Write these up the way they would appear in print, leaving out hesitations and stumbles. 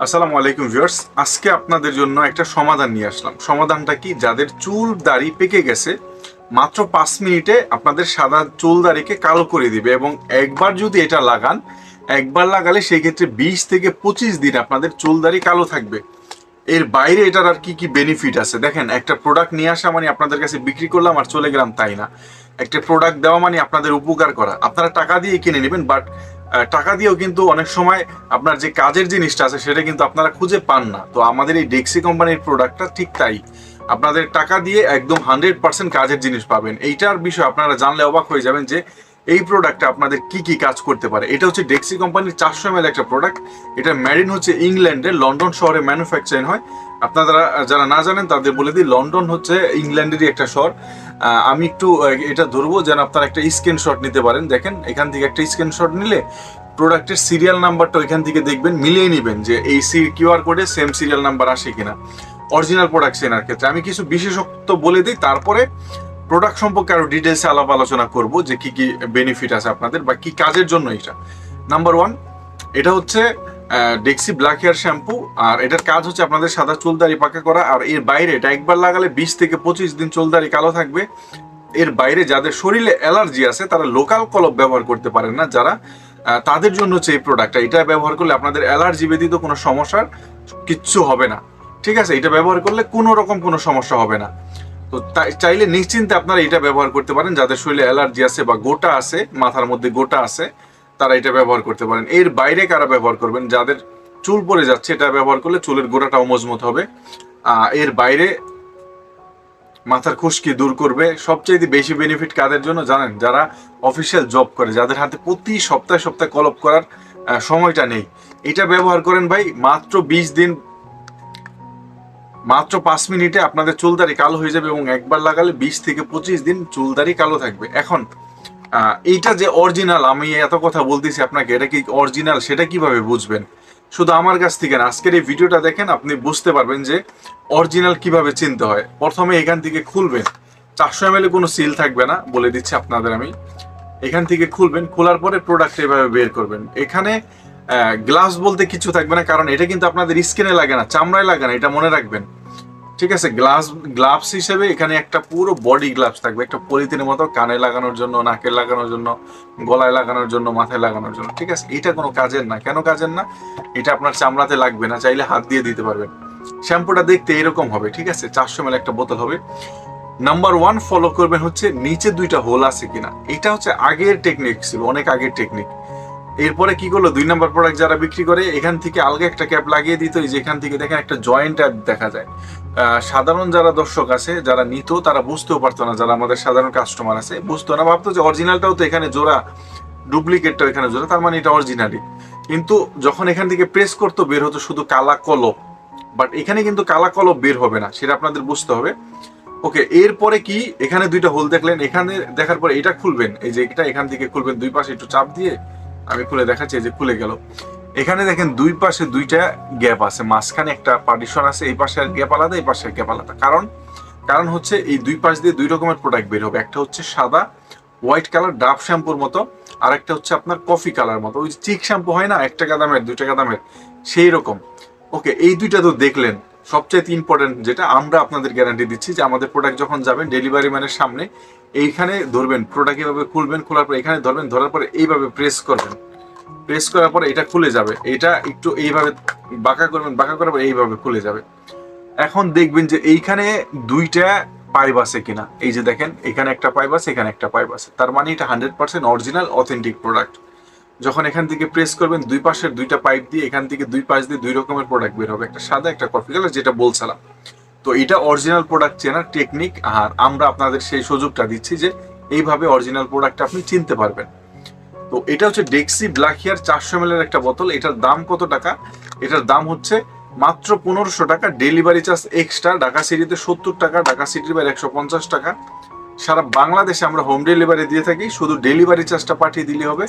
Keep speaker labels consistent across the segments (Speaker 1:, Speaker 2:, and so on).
Speaker 1: আসসালামু আলাইকুম ভিউয়ার্স, আজকে আপনাদের জন্য একটা সমাধান নিয়ে আসলাম। সমাধানটা কি? যাদের চুল দাড়ি পেকে গেছে, মাত্র 5 মিনিটে আপনাদের সাদা চুল দাড়িকে কালো করে দিবে। এবং একবার যদি এটা লাগান, একবার লাগালে সেই ক্ষেত্রে 20 থেকে 25 দিন আপনাদের চুল দাড়ি কালো থাকবে। এর বাইরে এটার আর কি কি বেনিফিট আছে দেখেন। একটা প্রোডাক্ট নিয়ে আসা মানে আপনাদের কাছে বিক্রি করলাম আর চলে গেলাম তাই না। একটা প্রোডাক্ট দেওয়া মানে আপনাদের উপকার করা। আপনারা টাকা দিয়ে কিনে নেবেন, বাট টাকা দিয়েও কিন্তু অনেক সময় আপনার যে কাজের জিনিসটা আছে সেটা কিন্তু আপনারা খুঁজে পান না। তো আমাদের এই ডেক্সি কোম্পানির প্রোডাক্টটা ঠিক তাই। আপনাদের টাকা দিয়ে একদম 100% কাজের জিনিস পাবেন। এইটার বিষয়ে আপনারা জানলে অবাক হয়ে যাবেন যে এই প্রোডাক্টটা আপনাদের কি কি কাজ করতে পারে। এটা হচ্ছে ডেক্সি কোম্পানির 400 ml একটা প্রোডাক্ট। এটা মেড হচ্ছে ইংল্যান্ডের লন্ডন শহরে ম্যানুফ্যাকচারিং হয়। আপনারা যারা না জানেন তাদের বলে দিই, লন্ডন হচ্ছে ইংল্যান্ডেরই একটা শহর। আমি একটু এটা ধরবো যেন আপনারা একটা স্ক্রিনশট নিতে পারেন। দেখেন, এখান থেকে একটা স্ক্রিনশট নিলে প্রোডাক্টের সিরিয়াল নাম্বারটা ওইখান থেকে দেখবেন, মিলিয়ে নেবেন যে এই কিউআর কোডে সেম সিরিয়াল নাম্বার আসে কিনা অরিজিনাল প্রোডাক্ট চেনার ক্ষেত্রে। আমি কিছু বিশেষত্ব বলে দিই, তারপরে প্রোডাক্ট সম্পর্কে আরো ডিটেলসে আলাপ আলোচনা করব যে কি কি বেনিফিট আছে আপনাদের বা কি কাজের জন্য এটা। নাম্বার 1, এটা হচ্ছে ডেক্সি ব্ল্যাক হেয়ার শ্যাম্পু। আর এটার কাজ হচ্ছে আপনাদের সাদা চুল দাড়ি পাকা করা। আর এর বাইরে এটা একবার লাগালে 20 থেকে 25 দিন চুল দাড়ি কালো থাকবে। এর বাইরে যাদের শরীরে অ্যালার্জি আছে তারা লোকাল কলপ ব্যবহার করতে পারেন না, যারা তাদের জন্য হচ্ছে এই প্রোডাক্টটা। এটা ব্যবহার করলে আপনাদের অ্যালার্জি ব্যতীত কোনো সমস্যার কিচ্ছু হবে না। ঠিক আছে, এটা ব্যবহার করলে কোনো রকম কোনো সমস্যা হবে না। তো চাইলে নিশ্চিন্তে আপনারা এটা ব্যবহার করতে পারেন। যাদের শরীরে অ্যালার্জি আছে বা গোটা আছে, মাথার মধ্যে গোটা আছে, তারা এটা ব্যবহার করতে পারেন। এর বাইরে কারা ব্যবহার করবেন? যাদের চুল পড়ে যাচ্ছে, এটা ব্যবহার করলে চুলের গোড়াটাও মজবুত হবে। এর বাইরে মাথার খুশকি দূর করবে। সবচেয়ে বেশি বেনিফিট কাদের জন্য জানেন? যারা অফিসিয়াল জব করে, যাদের হাতে প্রতি সপ্তাহে সপ্তাহে কলপ করার সময়টা নেই। এটা ব্যবহার করেন ভাই, মাত্র 20 দিন, মাত্র 5 মিনিটে আপনাদের চুলদারি কালো হয়ে যাবে। এবং একবার লাগালে 20 থেকে 25 দিন চুলদারি কালো থাকবে। এখন এইটা যে অরিজিনাল, আমি এত কথা বলতেছি আপনাকে, এটা কি অরিজিনাল সেটা কিভাবে বুঝবেন? শুধু আমার কাছ থেকে না, আজকের এই ভিডিওটা দেখেন, আপনি বুঝতে পারবেন যে অরিজিনাল কিভাবে চিনতে হয়। প্রথমে এখান থেকে খুলবেন, 400 ml কোনো সিল থাকবে না, বলে দিচ্ছি আপনাদের আমি। এখান থেকে খুলবেন, খোলার পরে প্রোডাক্ট এভাবে বের করবেন। এখানে গ্লাভস বলতে কিছু থাকবে না, কারণ এটা কিন্তু আপনাদের স্কিনে লাগে না, চামড়ায় লাগে না, এটা মনে রাখবেন। ঠিক আছে, গ্লাভস হিসেবে এখানে একটা পুরো বডি গ্লাভস থাকবে, একটা পলিথিনের মতো, কানে লাগানোর জন্য, নাকে লাগানোর জন্য, গলায় লাগানোর জন্য, মাথায় লাগানোর জন্য। ঠিক আছে, এটা কোনো কাজের না। কেন কাজের না? এটা আপনার চামড়াতে লাগবে না, চাইলে হাত দিয়ে দিতে পারবেন। শ্যাম্পুটা দেখতে এরকম হবে। ঠিক আছে, 400 ml একটা বোতল হবে। নাম্বার 1 ফলো করবেন হচ্ছে নিচে 2টা হোল আছে কিনা। এটা হচ্ছে আগের টেকনিক ছিল, অনেক আগের টেকনিক। এরপরে কি করলো, 2 নম্বর প্রোডাক্ট যারা বিক্রি করে, এখান থেকে আলগা একটা ক্যাপ লাগিয়ে দিত। এই যে এখান থেকে দেখেন একটা জয়েন্ট দেখা যায়। সাধারণ যারা দর্শক আছে, যারা নিত, তারা বুঝতেও পারতো না। যারা আমাদের সাধারণ কাস্টমার আছে বুঝতো না, ভাবতো যে অরিজিনালটাও তো এখানে জোড়া, ডুপ্লিকেটটাও এখানে জোড়া, তার মানে এটা অরিজিনালি। কিন্তু যখন এখান থেকে প্রেস করতো, বের হতো শুধু কালা কলপ। বাট এখানে কিন্তু কালা কলপ বের হবে না, সেটা আপনাদের বুঝতে হবে। ওকে, এরপরে কি, এখানে 2টা হোল দেখলেন, এখানে দেখার পরে এটা খুলবেন। এই যে এটা এখান থেকে খুলবেন, দুই পাশে একটু চাপ দিয়ে আমি খুলে দেখাচ্ছি। এই যে খুলে গেল। এখানে দেখেন দুই পাশে 2টা গ্যাপ আছে, মাঝখানে একটা পার্টিশন আছে। এই পাশে গ্যাপ আলাদা, এই পাশে গ্যাপ আলাদা। কারণ হচ্ছে এই দুই পাশ দিয়ে 2 রকমের প্রোডাক্ট বের হবে। একটা হচ্ছে সাদা হোয়াইট কালার ডাব শ্যাম্পুর মতো, আর একটা হচ্ছে আপনার কফি কালার মতো। ওই চিক শ্যাম্পু হয় না, 1 টাকা দামের, 2 টাকা দামের, সেই রকম। ওকে, এই 2টা তো দেখলেন। সবচেয়ে ইম্পর্টেন্ট যেটা, আমরা আপনাদের গ্যারান্টি দিচ্ছি যে আমাদের প্রোডাক্ট যখন যাবেন ডেলিভারি ম্যানের সামনে, এইখানে ধরবেন, প্রোডাক্ট এভাবে খুলবেন, খোলার পর এখানে ধরবেন, ধরার পরে এইভাবে প্রেস করবেন। প্রেস করার পরে এটা খুলে যাবে। এটা একটু এইভাবে বাঁকা করবেন, বাঁকা করার পর এইভাবে খুলে যাবে। এখন দেখবেন যে এইখানে 2টা পাইপ আছে কিনা। এই যে দেখেন, এখানে একটা পাইপ আছে, এখানে একটা পাইপ আছে, তার মানে এটা 100% অরিজিনাল অথেন্টিক প্রোডাক্ট। যখন এখান থেকে প্রেস করবেন, দুই পাশের 2টা পাইপ দিয়ে, এখান থেকে দুই পাশ দিয়ে 2 রকমের প্রোডাক্ট বের হবে, একটা সাদা একটা কফি কালার, যেটা বলছিলাম। তো এটা অরিজিনাল প্রোডাক্ট চেনার টেকনিক। আর আমরা আপনাদের সেই সুযোগটা দিচ্ছি যে এইভাবে অরিজিনাল প্রোডাক্ট আপনি চিনতে পারবেন। তো এটা হচ্ছে ডেক্সি ব্ল্যাক হেয়ার 400 ml একটা বোতল। এটার দাম কত টাকা? এটার দাম হচ্ছে মাত্র 1500 টাকা। Delivery charge extra. ঢাকা সিটিতে 70 টাকা, ঢাকা সিটির বাইরে 150 টাকা। সারা বাংলাদেশে আমরা হোম ডেলিভারি দিয়ে থাকি, শুধু ডেলিভারি চার্জটা পাঠিয়ে দিলে হবে।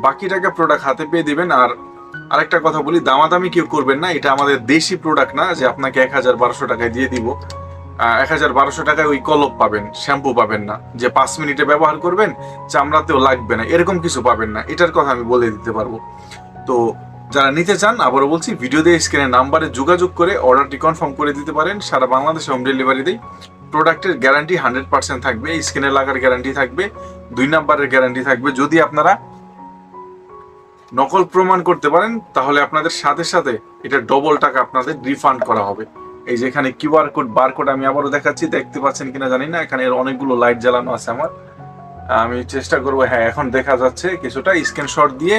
Speaker 1: বাকি টাকা প্রোডাক্ট হাতে পেয়ে দিবেন। আর আরেকটা কথা বলি, দামাদামি কেউ করবেন না। এটা আমাদের দেশি প্রোডাক্ট না যে আপনাকে 1000-1200 টাকায় দিয়ে দিব। 1000-1200 টাকায় ওই কলপ পাবেন, শ্যাম্পু পাবেন না যে 5 মিনিটে ব্যবহার করবেন, চামড়াতেও লাগবে না, এরকম কিছু পাবেন না। এটার কথা আমি বলে দিতে পারবো। তো যারা নিতে চান আবারও বলছি, ভিডিওতে স্ক্রিনের নাম্বারে যোগাযোগ করে অর্ডারটি কনফার্ম করে দিতে পারেন। সারা বাংলাদেশে হোম ডেলিভারি দেই। প্রোডাক্টের গ্যারান্টি 100% থাকবে, স্ক্রিনে লাগার গ্যারান্টি থাকবে, 2 নাম্বারের গ্যারান্টি থাকবে। যদি আপনারা নকল প্রমাণ করতে পারেন তাহলে আপনাদের সাথে সাথে এটা ডবল টাকা আপনাদের রিফান্ড করা হবে। এই যে এখানে কিউআর কোড, বারকোড আমি আবারও দেখাচ্ছি, দেখতে পাচ্ছেন কিনা জানি না, এখানে অনেকগুলো লাইট জ্বালানো আছে আমার। আমি চেষ্টা করবো, হ্যাঁ এখন দেখা যাচ্ছে কিছুটা। স্ক্রিনশট দিয়ে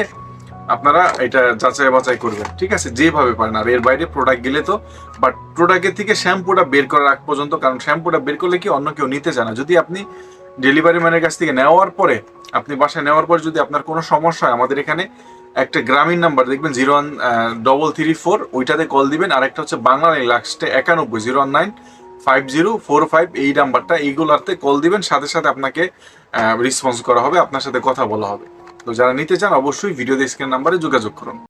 Speaker 1: আপনারা এটা যাচাই বাছাই করবেন, ঠিক আছে, যেভাবে পারেন। আর এর বাইরে প্রোডাক্ট গেলে তো, বাট প্রোডাক্টের থেকে শ্যাম্পুটা বের করার আগ পর্যন্ত, কারণ শ্যাম্পুটা বের করলে কি অন্য কেউ নিতে চায় না। যদি আপনি ডেলিভারি ম্যানের কাছ থেকে নেওয়ার পরে, আপনি বাসায় নেওয়ার পর যদি আপনার কোনো সমস্যা হয়, আমাদের এখানে একটা গ্রামীণ নাম্বার দেখবেন 0134, ওইটাতে কল দিবেন। আর একটা হচ্ছে বাংলা লাস্টে 91, 0195045, এই নাম্বারটা, এইগুলাতে কল দিবেন, সাথে সাথে আপনাকে রেসপন্স করা হবে, আপনার সাথে কথা বলা হবে। তো যারা নিতে চান অবশ্যই ভিডিও স্ক্রিন নাম্বারে যোগাযোগ করুন।